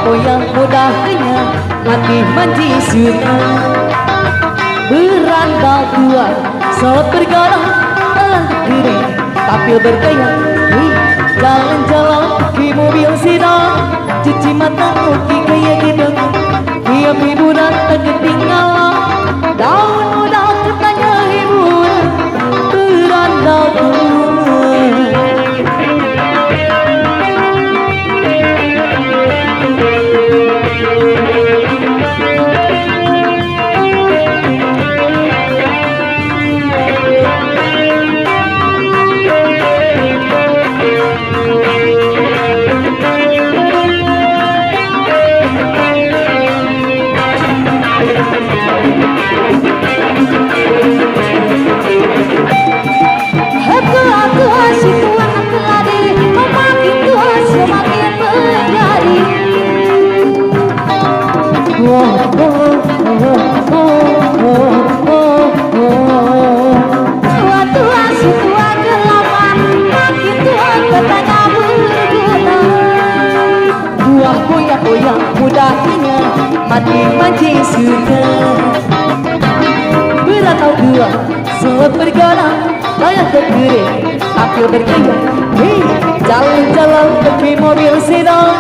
Apa yang mudahnya hati menji suka. Berandal kuat saat bergaram diri tampil bergaya. Jalan-jalan di mobil sedan, cuci mata koki kayak gitu. Tiap hiburan tak ketinggalan, daun muda katanya hiburan. Berandal kuat. Mudahnya mati mancing suka. Beratau dua saat bergaram layak terkering tampil bergaya. Jalan-jalan pakai mobil sedan,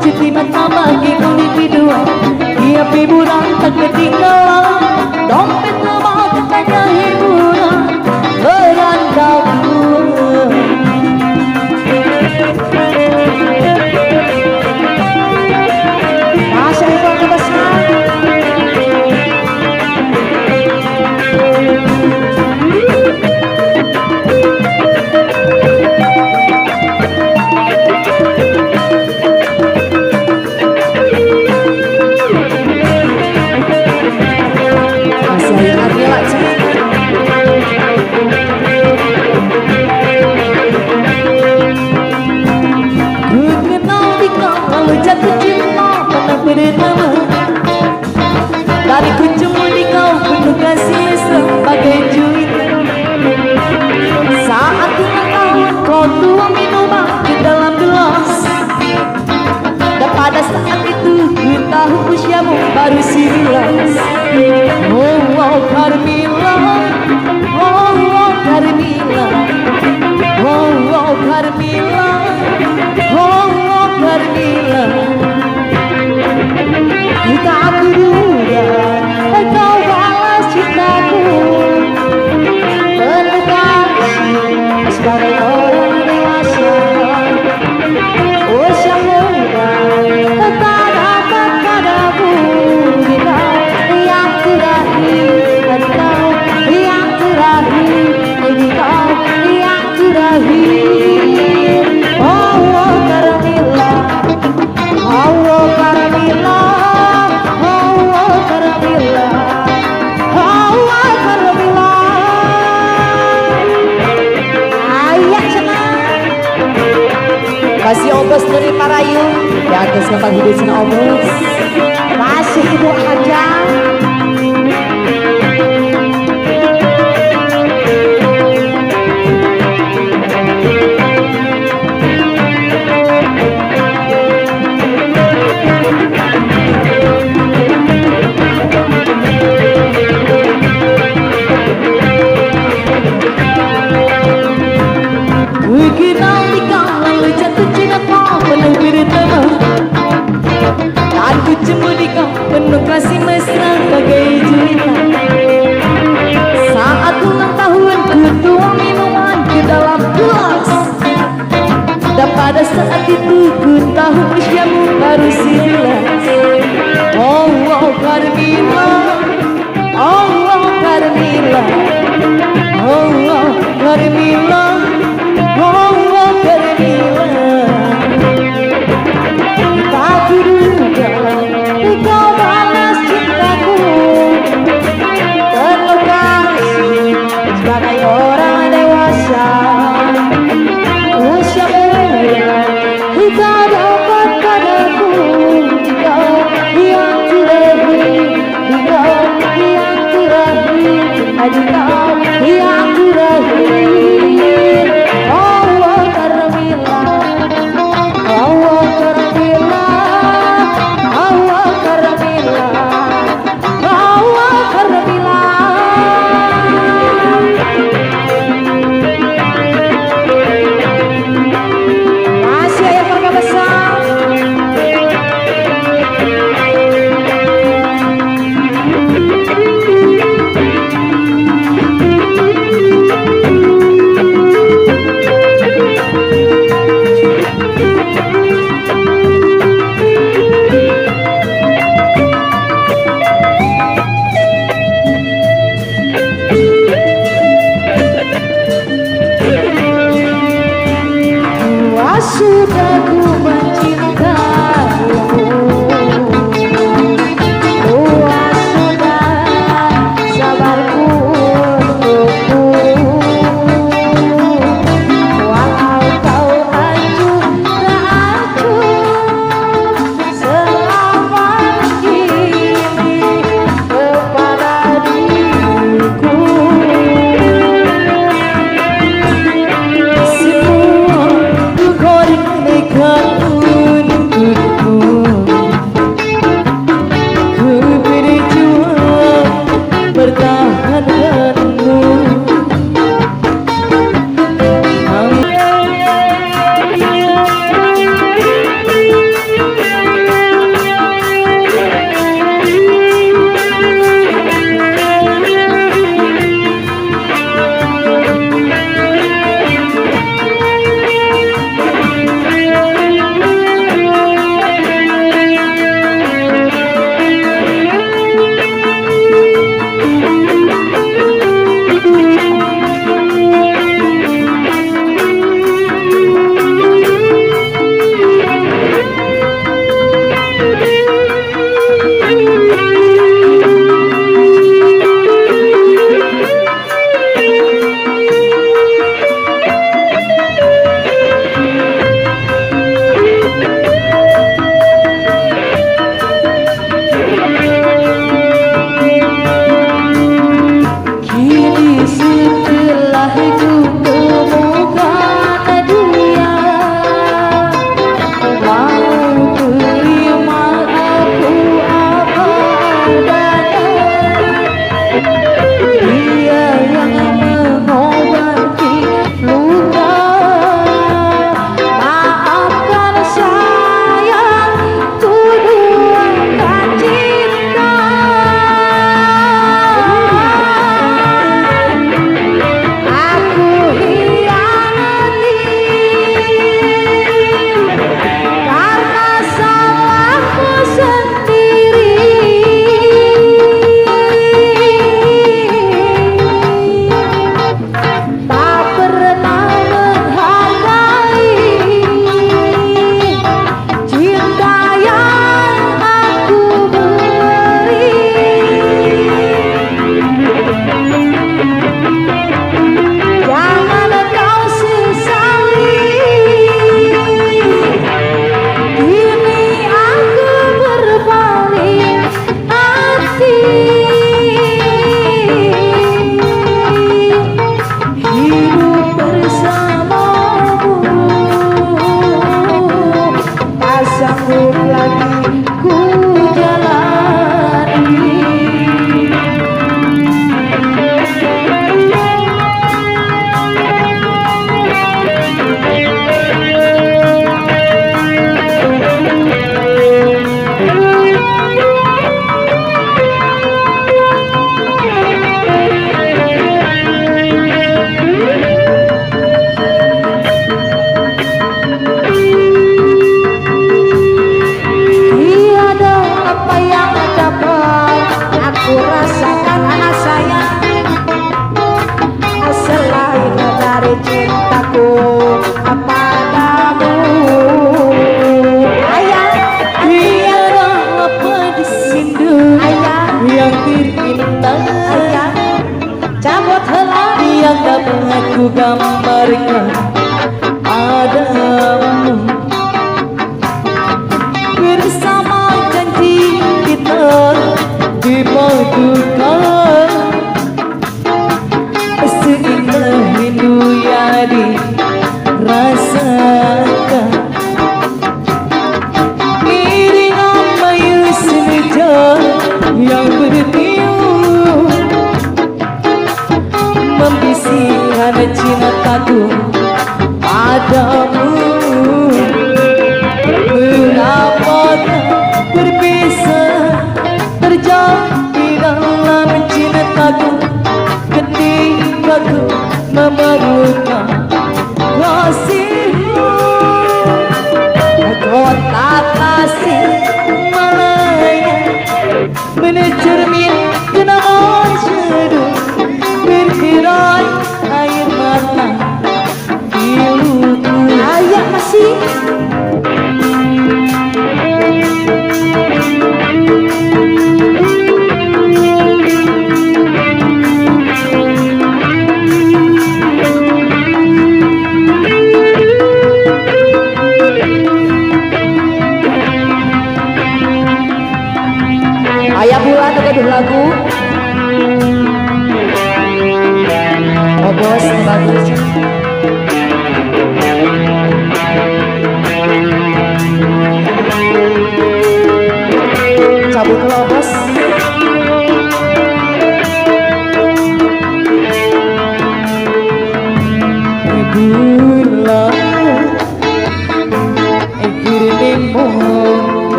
cuci mata bagi kulit dua. Tiap hiburan tak ketinggalan, dompet mau katanya hiburan. Berandal dua. Dari kunjung di kau penuh kasih mesra bagai juwita. Saat ulang tahun kau tuang minuman ke dalam gelas, dan pada saat itu ku tahu usiamu baru 19. Oh, oh Carmilla, oh, oh Carmilla, oh, oh Carmilla, oh, oh Carmilla. Kita aku duga kau balas cintaku, penuh kasih sebagai orang dewasa. Usia muda tak dapat padaku, kau yang terakhir, kau yang terakhir, kau yang terakhir. Oh, oh Carmilla, oh, oh Carmilla. Kasih obos dari Parayu, ya atas kapal hidup sana obos. Masih Ibu aja. Penuh kasih mesra bagai juwita. Saat ulang tahun ku tuang minuman ke dalam gelas, dan pada saat itu ku tahu usiamu baru 19. Oh, oh Carmilla, oh, oh Carmilla, oh, oh Carmilla, oh, oh Carmilla. Tak kuduga kau balas cintaku, penuh kasih sebagai orang dewasa. Usia muda tak dapat padaku, kau yang terakhir, kau yang terakhir, kau yang terakhir. sudah ku mencintaimu. Luas sudah sabarku untukmu. Walau kau hancur tak hancur selama kini kepada diriku. Semua ku korek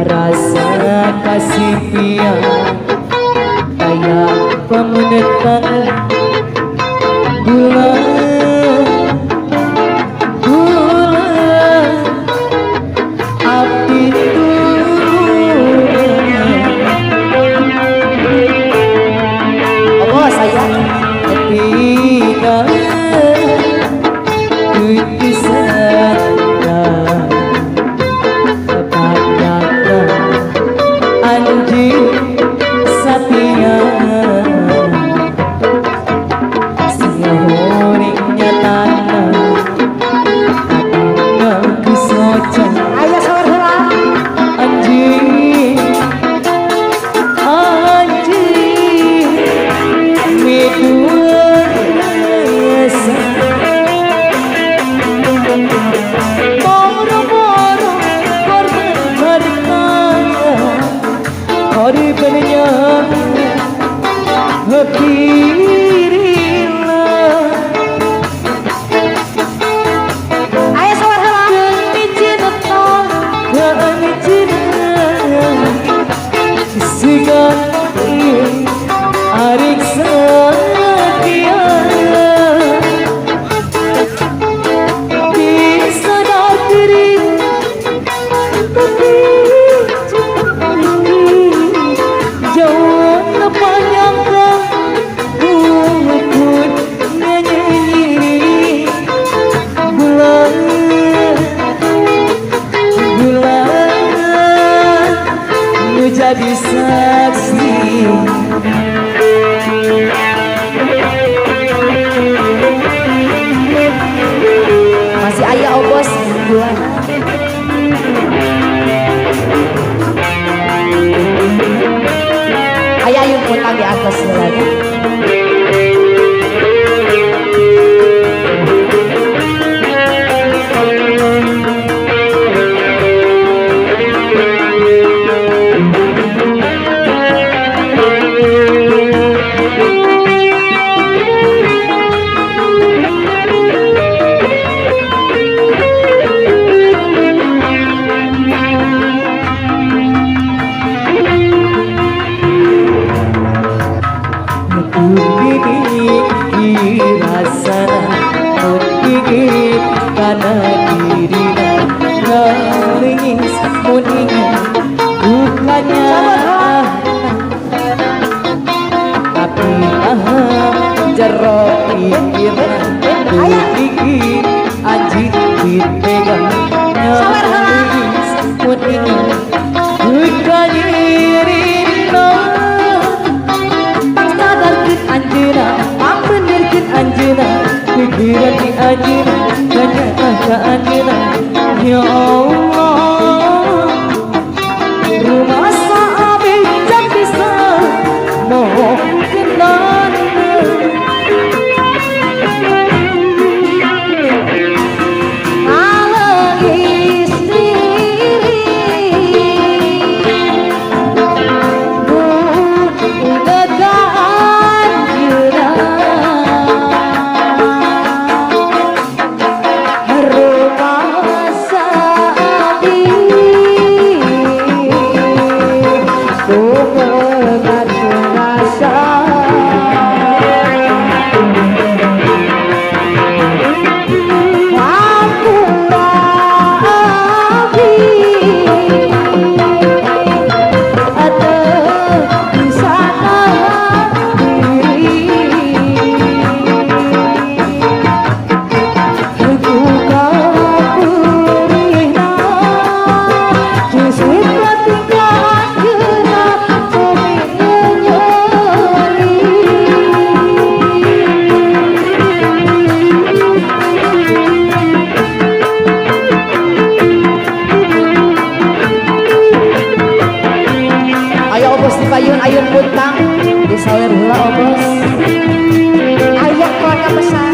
rasa kasih piang kayak pemenetan gula api oh sayang ketika jadi saksi masih ayah obos bulan ayah ayun putang di atas lagi karena dirinya nangis meninggal bukannya tapi jerok pikiran dikit anjing dipegang nangis meninggal bukannya dirinya tak sadarkan anjena benerkan anjena pikiran di anjena banyak kata anjena ya Allah rumah sahabat tak bisa mohon kenal ayun putang di sawer hula obos ayah keluarga besar